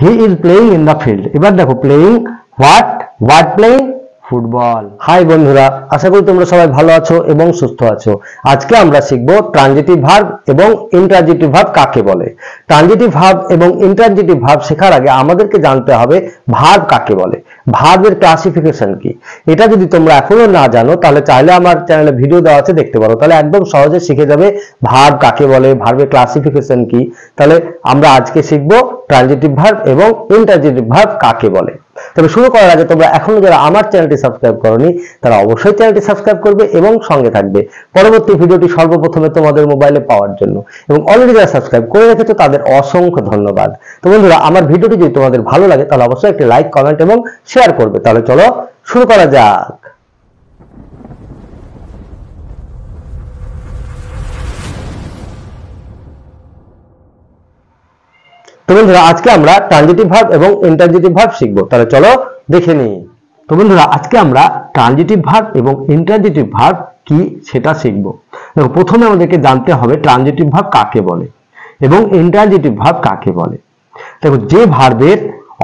He is playing in the field. এবার দেখো playing what playing football. Hi বন্ধুরা, আশা করি তোমরা সবাই ভালো আছো এবং সুস্থ আছো। আজকে আমরা শিখবো ট্রানজিটিভ ভার্ব এবং ইন্ট্রানজিটিভ ভার্ব কাকে বলে। ট্রানজিটিভ ভার্ব এবং ইন্ট্রানজিটিভ ভার্ব শেখার আগে আমাদেরকে জানতে হবে ভার্ব কাকে বলে, ভার্বের ক্লাসিফিকেশন কি। এটা যদি তোমরা এখনো না জানো তাহলে চাইলে আমার চ্যানেলে ভিডিও দেওয়া আছে, দেখতে পারো, তাহলে একদম সহজে শিখে যাবে ভার্ব কাকে বলে, ভার্বের ক্লাসিফিকেশন কি। তাহলে আমরা আজকে শিখবো ট্রানজিটিভ ভার্ব এবং ইন্ট্রানজিটিভ ভার্ব কাকে বলে। তবে শুরু করার আগে তোমরা এখনো যারা আমার চ্যানেলটি সাবস্ক্রাইব করোনি তারা অবশ্যই চ্যানেলটি সাবস্ক্রাইব করবে এবং সঙ্গে থাকবে পরবর্তী ভিডিওটি সর্বপ্রথমে তোমাদের মোবাইলে পাওয়ার জন্য। এবং অলরেডি যারা সাবস্ক্রাইব করে রেখেছো তাদের অসংখ্য ধন্যবাদ। তো বন্ধুরা, আমার ভিডিওটি যদি তোমাদের ভালো লাগে তাহলে অবশ্যই একটি লাইক, কমেন্ট এবং শেয়ার করবে। তাহলে চলো শুরু করা যাক। তো বন্ধুরা, আজকে আমরা ট্রানজিটিভ ভার্ব এবং ইন্ট্রানজিটিভ ভার্ব শিখবো। তাহলে চলো দেখে নিই। তো বন্ধুরা, আজকে আমরা ট্রানজিটিভ ভার্ব এবং ইন্ট্রানজিটিভ ভার্ব কি সেটা শিখবো। দেখো, প্রথমে আমাদেরকে জানতে হবে ট্রানজিটিভ ভার্ব কাকে বলে এবং ইন্ট্রানজিটিভ ভার্ব কাকে বলে। দেখো, যে ভার্বের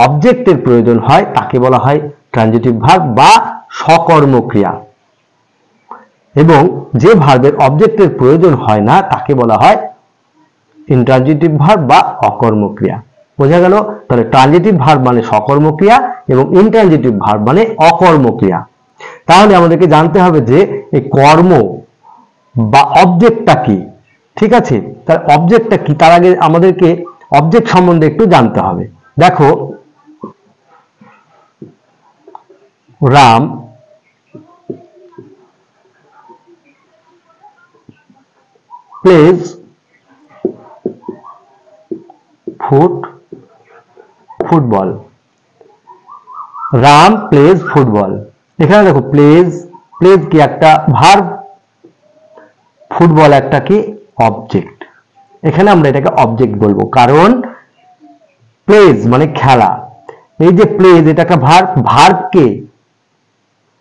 অবজেক্টের প্রয়োজন হয় তাকে বলা হয় ট্রানজিটিভ ভার্ব বা সকর্মক্রিয়া, এবং যে ভার্বের অবজেক্টের প্রয়োজন হয় না তাকে বলা হয় ইন্ট্রানজিটিভ ভার্ব বা অকর্মক্রিয়া। বোঝা গেল? তাহলে ট্রানজিটিভ ভার্ব মানে সকর্মক্রিয়া এবং ইন্ট্রানজিটিভ ভার্ব মানে অকর্মক্রিয়া। তাহলে আমাদেরকে জানতে হবে যে এই কর্ম বা অবজেক্টটা কি। ঠিক আছে, তার অবজেক্টটা কি তার আগে আমাদেরকে অবজেক্ট সম্বন্ধে একটু জানতে হবে। দেখো, Ram plays football. Ram plays football. এখানে দেখো, প্লেজ কি একটা ভার্ব, ফুটবল একটা কি অবজেক্ট। এখানে আমরা এটাকে অবজেক্ট বলবো, কারণ প্লেজ মানে খেলা। এই যে প্লেজ, এটা একটা ভার্ব, ভার্বকে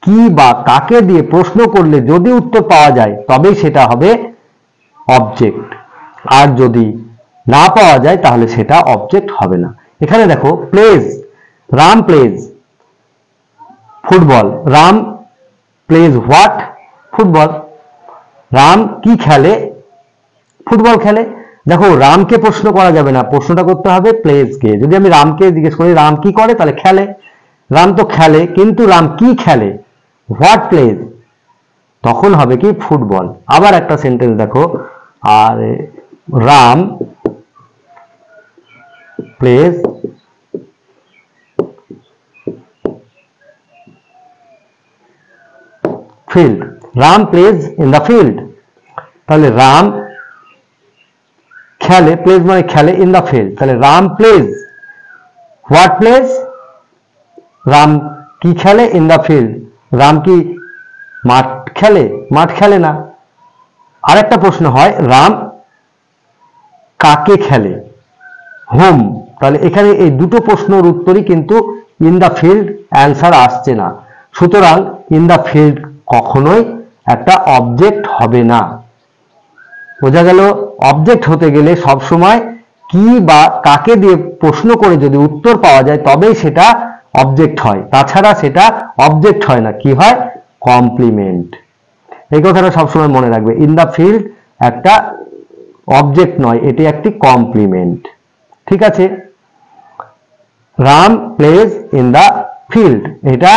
কি বা কাকে দিয়ে প্রশ্ন করলে যদি উত্তর পাওয়া যায় তবেই সেটা হবে অবজেক্ট, আর যদি না পাওয়া যায় তাহলে সেটা অবজেক্ট হবে না। এখানে দেখো, plays, Ram plays football. Ram plays what? Football. Ram কি খেলে? ফুটবল খেলে। দেখো, রামকে প্রশ্ন করা যাবে না, প্রশ্নটা করতে হবে প্লেজকে। যদি আমি রামকে জিজ্ঞেস করি রাম কি করে, তাহলে খেলে। রাম তো খেলে, কিন্তু রাম কি খেলে? What plays? তখন হবে কি ফুটবল। আবার একটা সেন্টেন্স দেখো, আর Ram plays field. Ram plays in the field. তাহলে রাম খেলে, প্লেজ মানে খেলে, ইন দ্য ফিল্ড। তাহলে Ram plays what plays? Ram কি খেলে? In the field. রাম কি মাঠ খেলে? মাঠ খেলে না। আরেকটা প্রশ্ন হয়, রাম কাকে খেলে? হোম। তাহলে এখানে এই দুটো প্রশ্নের উত্তরই কিন্তু ইন দ্য ফিল্ড অ্যান্সার আসছে না। সুতরাং ইন দ্য ফিল্ড কখনোই একটা অবজেক্ট হবে না। বোঝা গেল? অবজেক্ট হতে গেলে সবসময় কি বা কাকে দিয়ে প্রশ্ন করে যদি উত্তর পাওয়া যায় তবেই সেটা অবজেক্ট হয়, তাছাড়া সেটা অবজেক্ট হয় না। কি হয়? কমপ্লিমেন্ট। এই কথাটা সবসময় মনে রাখবে, ইন দ্য ফিল্ড একটা অবজেক্ট নয়, এটি একটি কমপ্লিমেন্ট। ঠিক আছে? Ram plays in the field, এটা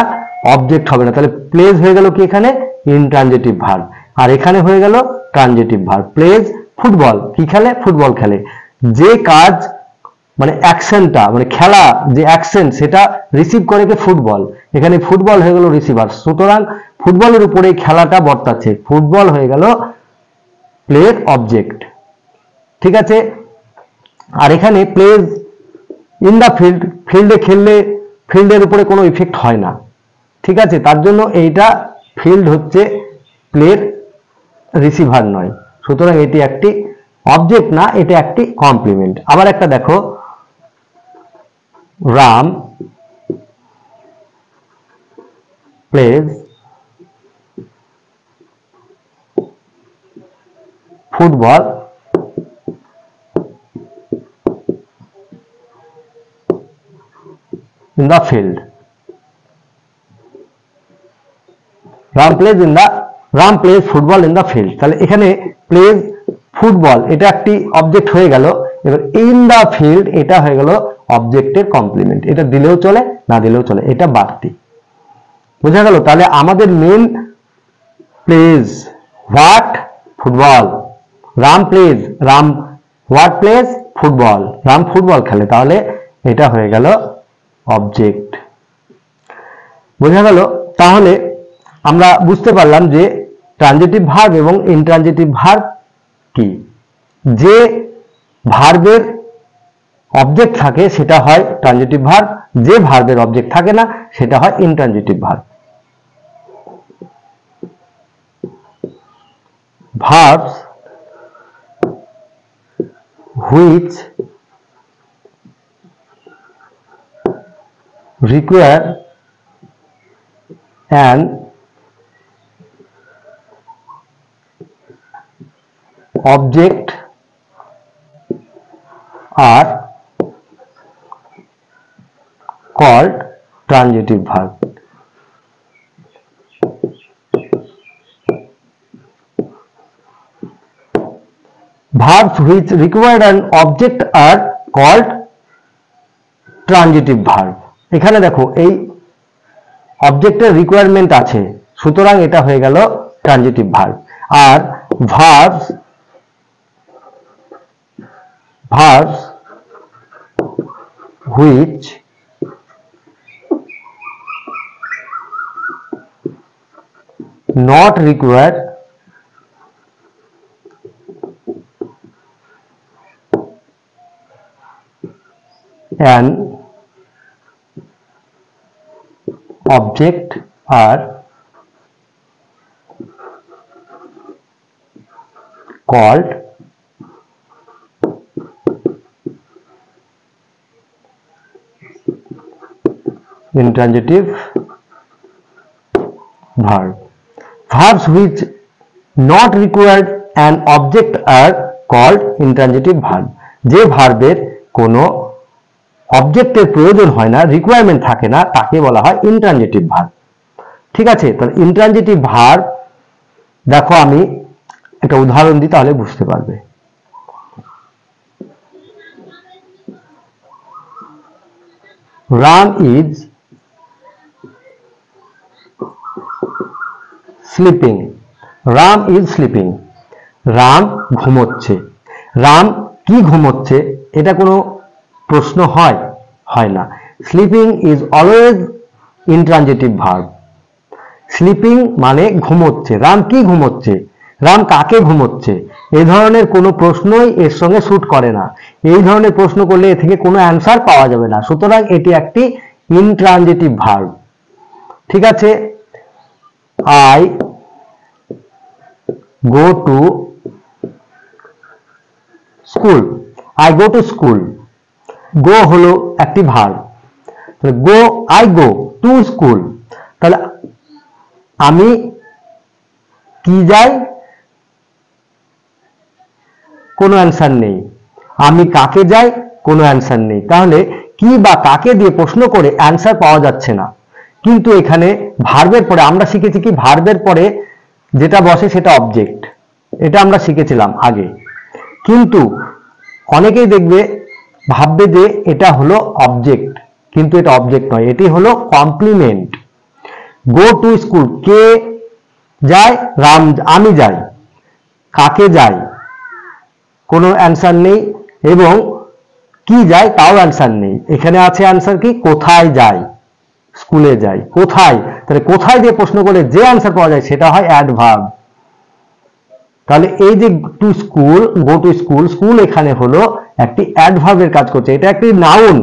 অবজেক্ট হবে না। তাহলে প্লেজ হয়ে গেল কি এখানে? Intransitive verb. আর এখানে হয়ে গেল ট্রানজিটিভ ভার্ব। প্লেজ ফুটবল, কি খেলে? ফুটবল খেলে। যে কাজ মানে অ্যাকশনটা মানে খেলা, যে অ্যাকশন সেটা রিসিভ করে কি? ফুটবল। এখানে ফুটবল হয়ে গেল রিসিভার। সুতরাং ফুটবলের উপরে খেলাটা বর্তাচ্ছে, ফুটবল হয়ে গেল প্লের অবজেক্ট। ঠিক আছে? আর এখানে প্লেজ ইন দ্য ফিল্ড, ফিল্ডে খেললে ফিল্ডের উপরে কোনো ইফেক্ট হয় না। ঠিক আছে? তার জন্য এইটা ফিল্ড হচ্ছে প্লের রিসিভার নয়, সুতরাং এটি একটি অবজেক্ট না, এটা একটি কমপ্লিমেন্ট। আবার একটা দেখো, Ram plays football in the field. Ram plays football in the field. তাহলে এখানে plays ফুটবল এটা একটি অবজেক্ট হয়ে গেল। এবার in the field এটা হয়ে গেল অবজেক্টের কমপ্লিমেন্ট। এটা দিলেও চলে, না দিলেও চলে, এটা বাড়তি। বোঝা গেল? তাহলে আমাদের main plays what? Football. Ram what plays? Football. Ram football খেলে, তাহলে এটা হয়ে গেল অবজেক্ট। বোঝা গেল? তাহলে আমরা বুঝতে পারলাম যে ট্রানজিটিভ ভার্ব এবং ইনট্রানজিটিভ ভার্ব কি। যে ভার্বের অবজেক্ট থাকে সেটা হয় ট্রানজিটিভ ভার্ব, যে ভার্বের অবজেক্ট থাকে না সেটা হয় intransitive verb. Verbs which require an object are called transitive verb. Verbs which require an object are called transitive verb. এখানে দেখো এই অবজেক্টের রিকোয়ারমেন্ট আছে, সুতরাং এটা হয়ে গেল ট্রানজিটিভ ভার্ব। আর verbs which not require an object are called intransitive verb. Verbs which not require an object are called intransitive verb. যে ভার্বের কোনো অবজেক্টের প্রয়োজন হয় না, রিকোয়ারমেন্ট থাকে না, তাকে বলা হয় ইনট্রানজিটিভ ভার্ব। ঠিক আছে? তাহলে ইনট্রানজিটিভ ভার্ব দেখো আমি একটা উদাহরণ দিই তাহলে বুঝতে পারবে। Ram is sleeping. Ram is sleeping. Ram ঘুমোচ্ছে। রাম কি ঘুমোচ্ছে এটা কোনো প্রশ্ন হয় না। Sleeping is always intransitive verb. Sleeping মানে ঘুমোচ্ছে। রাম কি ঘুমোচ্ছে, রাম কাকে ঘুমোচ্ছে, এই ধরনের কোনো প্রশ্নই এর সঙ্গে স্যুট করে না। এই ধরনের প্রশ্ন করলে এ থেকে কোনো অ্যান্সার পাওয়া যাবে না, সুতরাং এটি একটি ইনট্রানজিটিভ ভার্ব। ঠিক আছে? I go to school. I go to school. Go হলো একটি verb. Go, I go to school. তাহলে আমি কি যাই, কোনো অ্যান্সার নেই। আমি কাকে যাই, কোনো অ্যান্সার নেই। তাহলে কি বা কাকে দিয়ে প্রশ্ন করে অ্যান্সার পাওয়া যাচ্ছে না। কিন্তু এখানে ভার্বের পরে আমরা শিখেছি কি, ভার্বের পরে যেটা বসে সেটা অবজেক্ট, এটা আমরা শিখেছিলাম আগে। কিন্তু অনেকেই দেখবে ভাববে যে এটা হলো অবজেক্ট, কিন্তু এটা অবজেক্ট নয়, এটি হলো কমপ্লিমেন্ট। গো টু স্কুল, কে যায়, রাম, আমি যাই। কাকে যাই, কোনো অ্যান্সার নেই, এবং কি যায় তাও অ্যান্সার নেই। এখানে আছে অ্যান্সার কি, কোথায় যাই, স্কুলে যাই। কোথায়, তাহলে কোথায় দিয়ে প্রশ্ন করে যে অ্যান্সার পাওয়া যায় সেটা হয় অ্যাডভার্ব। তাহলে এই যে two school, go to school, school এখানে হলো একটি অ্যাডভার্বের কাজ করছে। এটা একটি নাউন,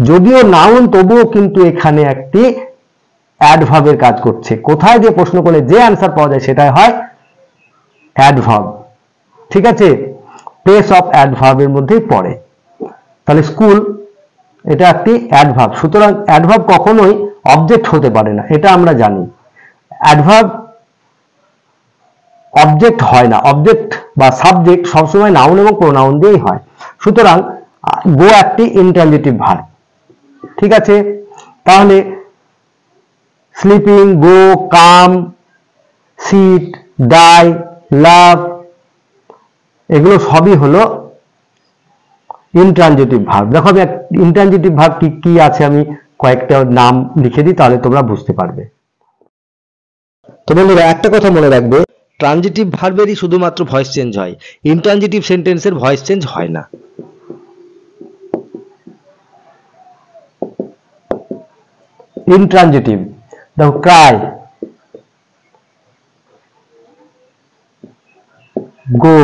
যদিও নাউন তবুও কিন্তু এখানে একটি অ্যাডভার্বের কাজ করছে। কোথায় দিয়ে প্রশ্ন করলে যে অ্যান্সার পাওয়া যায় সেটাই হয় অ্যাডভার্ব। ঠিক আছে? প্লেস অফ অ্যাডভার্বের মধ্যেই পড়ে। তাহলে স্কুল এটা একটি অ্যাডভার্ব, সুতরাং অ্যাডভার্ব কখনোই অবজেক্ট হতে পারে না, এটা আমরা জানি। অ্যাডভার্ব অবজেক্ট হয় না, অবজেক্ট বা সাবজেক্ট সবসময় নাউন এবং প্রোনাউন দিয়েই হয়। সুতরাং গো একটি ইনট্রানজিটিভ ভার্ব। ঠিক আছে? তাহলে স্লিপিং, গো, কাম, সিট, ডাই, লাভ, এগুলো সবই হলো ইনট্রানজিটিভ ভার্ব। দেখো আমি ইনট্রানজিটিভ ভার্ব কি কি আছে আমি কয়েকটা নাম লিখে দিই, তাহলে তোমরা বুঝতে পারবে। তো বন্ধুরা একটা কথা মনে রাখবে, ট্রানজিটিভ ভার্বেরই শুধুমাত্র ভয়েস চেঞ্জ হয়, ইনট্রানজিটিভ সেন্টেন্সের ভয়েস চেঞ্জ হয় না। ইনট্রানজিটিভ দেখো ক্রাই, গো,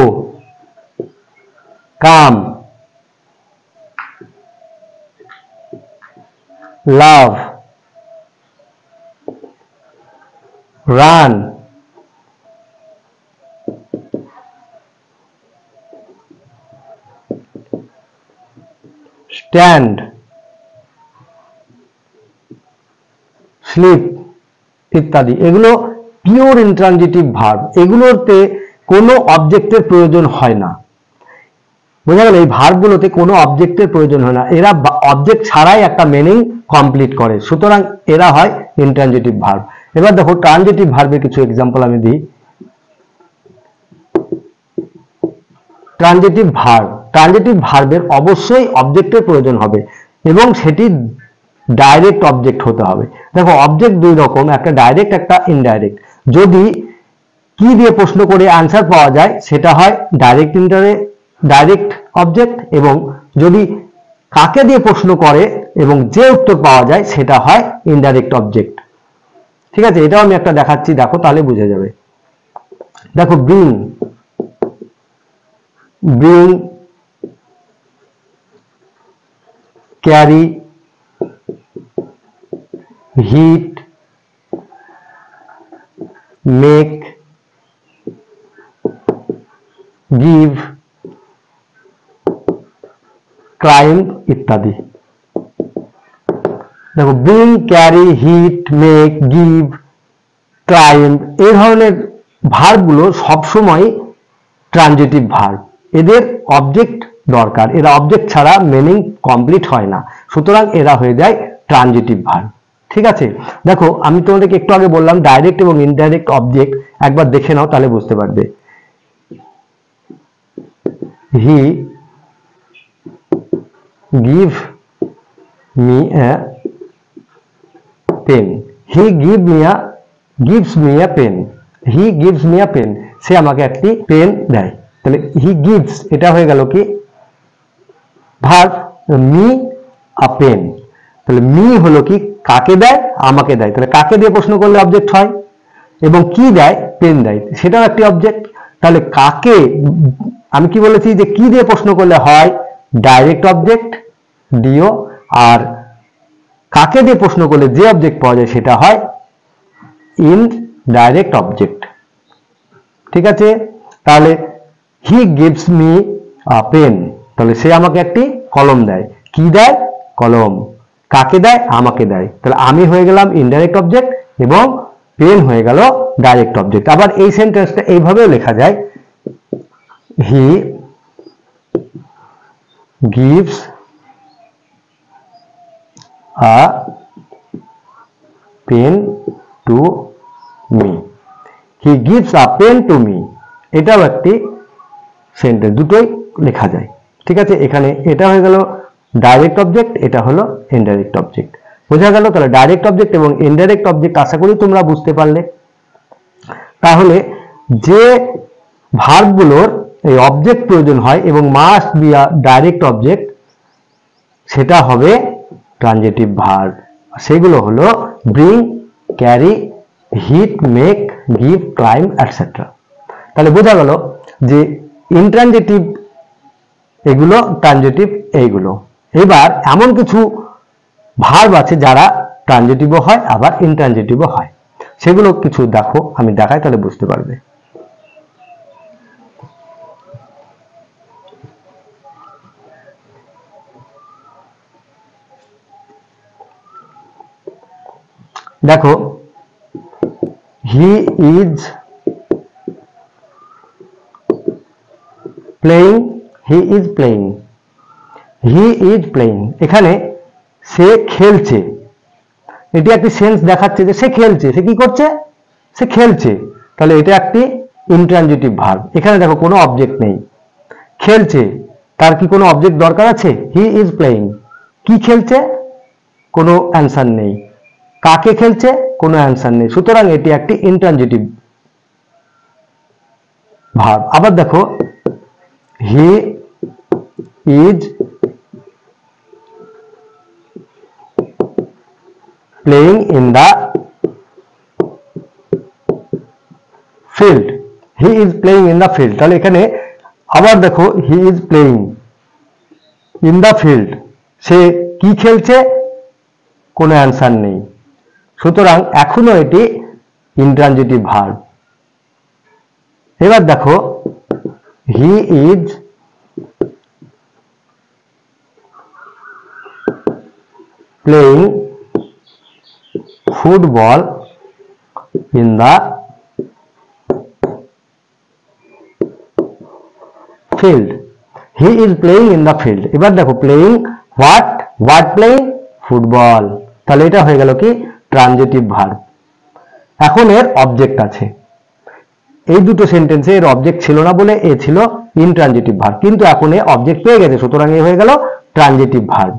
কাম, লাভ, রান, স্ট্যান্ড, স্লিপ ইত্যাদি, এগুলো পিওর ইনট্রানজিটিভ ভার্ব। এগুলোতে কোনো অবজেক্টের প্রয়োজন হয় না। বোঝা গেল? এই ভার্বগুলোতে কোনো অবজেক্টের প্রয়োজন হয় না, এরা অবজেক্ট ছাড়াই একটা মিনিং কমপ্লিট করে, সুতরাং এরা হয় ইনট্রানজিটিভ ভার্ব। এবার দেখো ট্রানজিটিভ ভার্বের কিছু এক্সাম্পল আমি দিই। ট্রানজিটিভ ভার্বের অবশ্যই অবজেক্টের প্রয়োজন হবে এবং সেটি ডাইরেক্ট অবজেক্ট হতে হবে। দেখো অবজেক্ট দুই রকম, একটা ডাইরেক্ট একটা ইনডাইরেক্ট। যদি কি দিয়ে প্রশ্ন করে আনসার পাওয়া যায় সেটা হয় ডাইরেক্ট অবজেক্ট, এবং যদি কাকে দিয়ে প্রশ্ন করে এবং যে উত্তর পাওয়া যায় সেটা হয় ইনডাইরেক্ট অবজেক্ট। ঠিক আছে, এটাও আমি একটা দেখাচ্ছি, দেখো তাহলে বুঝে যাবে। দেখো bring, carry, hit, make, give, climb ইত্যাদি। দেখো bring, carry, hit, make, give, climb এই ধরনের ভার্বগুলো সবসময় ট্রানজিটিভ ভার্ব। এদের অবজেক্ট দরকার, এরা অবজেক্ট ছাড়া মিনিং কমপ্লিট হয় না, সুতরাং এরা হয়ে যায় ট্রানজিটিভ ভার্ব। ঠিক আছে, দেখো আমি তোমাদেরকে একটু আগে বললাম ডাইরেক্ট এবং ইনডাইরেক্ট অবজেক্ট, একবার দেখে নাও তাহলে বুঝতে পারবে। He give me a pen, he gives me a pen, he gives me a pen, সে আমাকে একটি পেন দেয়। তাহলে হি গিভস এটা হয়ে গেল কি ভার্ব, মি আ পেন। তাহলে মি হলো কি কাকে দেয়, আমাকে দেয়। তাহলে কাকে দিয়ে প্রশ্ন করলে অবজেক্ট হয়, এবং কি দেয়, পেন দেয়, সেটাও একটি অবজেক্ট। তাহলে কাকে, আমি কি বলেছি যে কি দিয়ে প্রশ্ন করলে হয় ডাইরেক্ট অবজেক্ট ডিও, আর কাকে দিয়ে প্রশ্ন করলে যে অবজেক্ট পাওয়া যায় সেটা হয় ইনডাইরেক্ট অবজেক্ট। ঠিক আছে, তাহলে he gives me a pen, তাহলে সে আমাকে একটি কলম দেয়। কি দেয়? কলম। কাকে দেয়? আমাকে দেয়। তাহলে আমি হয়ে গেলাম ইনডাইরেক্ট অবজেক্ট এবং পেন হয়ে গেল ডাইরেক্ট অবজেক্ট। আবার এই সেন্টেন্সটা এইভাবেও লেখা যায়, he gives a pen to me, he gives a pen to me, এটাও একটি সেন্টেন্স, দুটোই লেখা যায়। ঠিক আছে, এখানে এটা হয়ে গেল ডাইরেক্ট অবজেক্ট, এটা হলো ইনডাইরেক্ট অবজেক্ট। বোঝা গেল? তাহলে ডাইরেক্ট অবজেক্ট এবং ইনডাইরেক্ট অবজেক্ট আশা করি তোমরা বুঝতে পারলে। তাহলে যে ভার্বগুলোর এই অবজেক্ট প্রয়োজন হয় এবং must be a direct object, সেটা হবে ট্রানজিটিভ ভার্ব। সেগুলো হলো bring, carry, hit, make, give, climb etcetera. তাহলে বোঝা গেল যে ইনট্রানজিটিভ এগুলো, ট্রানজিটিভ এইগুলো। এবার এমন কিছু ভার্ব আছে যারা ট্রানজিটিভও হয় আবার ইনট্রানজিটিভও হয়, সেগুলো কিছু দেখো, আমি দেখাই তাহলে বুঝতে পারবে। দেখো he is playing, he is playing, he is playing, এখানে সে খেলছে, এটি একটি সেন্স দেখাচ্ছে যে সে খেলছে, সে কি করছে, সে খেলছে, তাহলে এটা একটি ইনট্রানজিটিভ ভার্ব। এখানে দেখো কোনো অবজেক্ট নেই, খেলছে, তার কি কোনো অবজেক্ট দরকার আছে? হি ইজ প্লেইং। কি খেলছে? কোনো অ্যান্সার নেই। কাকে খেলছে? কোনো অ্যান্সার নেই। সুতরাং এটি একটি ইনট্রানজিটিভ ভার্ব। আবার দেখো he is playing in the field. He is playing in the field, তাহলে এখানে আবার দেখো he is playing in the field, সে কি খেলছে? কোনো অ্যান্সার নেই। সুতরাং এখনো এটি ইনট্রানজিটিভ ভার্ব। এবার দেখো he is playing football in the field. He is playing in the field. এবার দেখো playing what, what playing? Football. তাহলে এটা হয়ে গেল কি ট্রানজিটিভ ভার্ব। এখন এর অবজেক্ট আছে, এই দুটো সেন্টেন্সে এর অবজেক্ট ছিল না বলে এ ছিল ইনট্রানজিটিভ ভার্ব, কিন্তু এখন এ অবজেক্ট পেয়ে গেছে, সুতরাং এ হয়ে গেল ট্রানজিটিভ ভার্ব।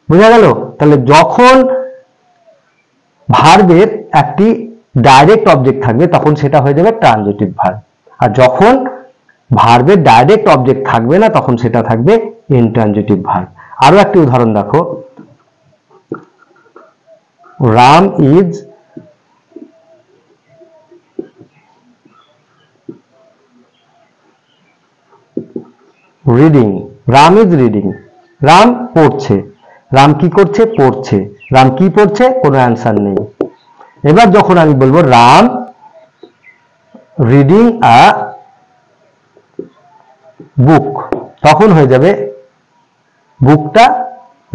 বুঝা গেল? তাহলে যখন ভার্বের একটি ডাইরেক্ট অবজেক্ট থাকবে তখন সেটা হয়ে যাবে ট্রানজিটিভ ভার্ব, আর যখন ভার্বের ডাইরেক্ট অবজেক্ট থাকবে না তখন সেটা থাকবে ইনট্রানজিটিভ ভার্ব। আরো একটি উদাহরণ দেখো, Ram is reading. Ram is reading, Ram পড়ছে। রাম কি করছে? পড়ছে। রাম কি পড়ছে? কোনো অ্যান্সার নেই। এবার যখন আমি বলবো রাম রিডিং আ বুক, তখন হয়ে যাবে বুকটা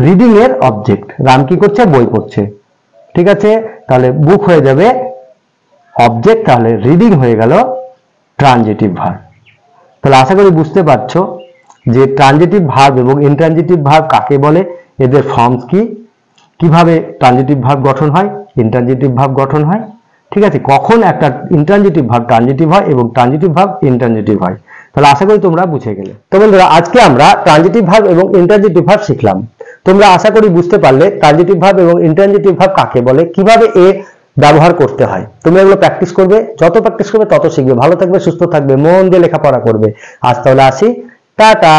রিডিং এর অবজেক্ট। রাম কি করছে? বই পড়ছে। ঠিক আছে, তাহলে বুক হয়ে যাবে অবজেক্ট, তাহলে রিডিং হয়ে গেল ট্রানজিটিভ ভার্ব। তাহলে আশা করি বুঝতে পারছো যে ট্রানজিটিভ ভার্ব এবং ইনট্রানজিটিভ ভার্ব কাকে বলে, এদের ফর্মস কি, কিভাবে ট্রানজিটিভ ভার্ব গঠন হয়, ইনট্রানজিটিভ ভার্ব গঠন হয়। ঠিক আছে, কখন একটা ইনট্রানজিটিভ ভার্ব ট্রানজিটিভ হয় এবং ট্রানজিটিভ ভার্ব ইনট্রানজিটিভ হয়। তাহলে আশা করি তোমরা বুঝে গেলে। তো বন্ধুরা, আজকে আমরা ট্রানজিটিভ ভার্ব এবং ইনট্রানজিটিভ ভার্ব শিখলাম। তোমরা আশা করি বুঝতে পারলে ট্রানজিটিভ ভার্ব এবং ইনট্রানজিটিভ ভার্ব কাকে বলে, কিভাবে এ ব্যবহার করতে হয়। তোমরা এগুলো প্র্যাকটিস করবে, যত প্র্যাকটিস করবে তত শিখবে। ভালো থাকবে, সুস্থ থাকবে, মন দিয়ে লেখাপড়া করবে। আজ তাহলে আসি, টাটা।